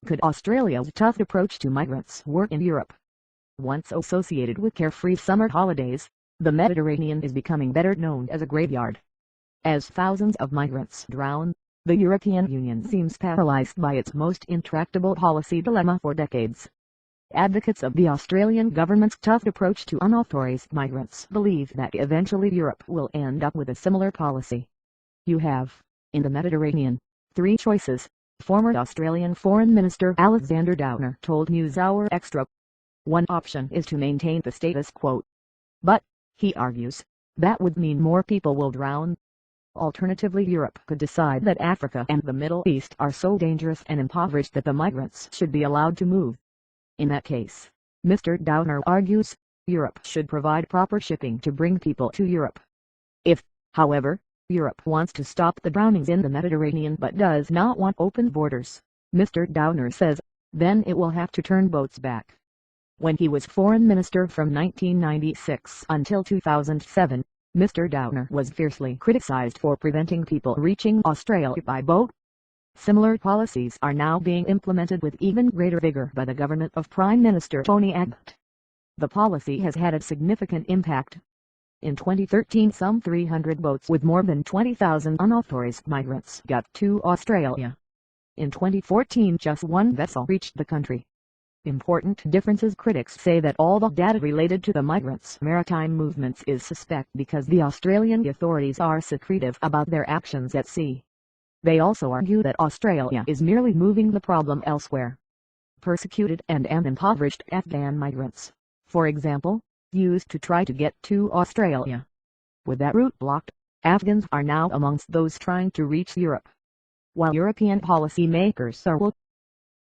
Could Australia's tough approach to migrants work in Europe? Once associated with carefree summer holidays, the Mediterranean is becoming better known as a graveyard. As thousands of migrants drown, the European Union seems paralyzed by its most intractable policy dilemma for decades. Advocates of the Australian government's tough approach to unauthorised migrants believe that eventually Europe will end up with a similar policy. You have, in the Mediterranean, three choices, former Australian Foreign Minister Alexander Downer told Newshour Extra. One option is to maintain the status quo. But, he argues, that would mean more people will drown. Alternatively, Europe could decide that Africa and the Middle East are so dangerous and impoverished that the migrants should be allowed to move. In that case, Mr. Downer argues, Europe should provide proper shipping to bring people to Europe. If, however, Europe wants to stop the drownings in the Mediterranean but does not want open borders, Mr. Downer says, then it will have to turn boats back. When he was foreign minister from 1996 until 2007, Mr. Downer was fiercely criticized for preventing people reaching Australia by boat. Similar policies are now being implemented with even greater vigor by the government of Prime Minister Tony Abbott. The policy has had a significant impact. In 2013, some 300 boats with more than 20,000 unauthorized migrants got to Australia. In 2014, just one vessel reached the country. Important differences. Critics say that all the data related to the migrants' maritime movements is suspect because the Australian authorities are secretive about their actions at sea. They also argue that Australia is merely moving the problem elsewhere. Persecuted and impoverished Afghan migrants, for example, used to try to get to Australia. With that route blocked, Afghans are now amongst those trying to reach Europe. While European policymakers are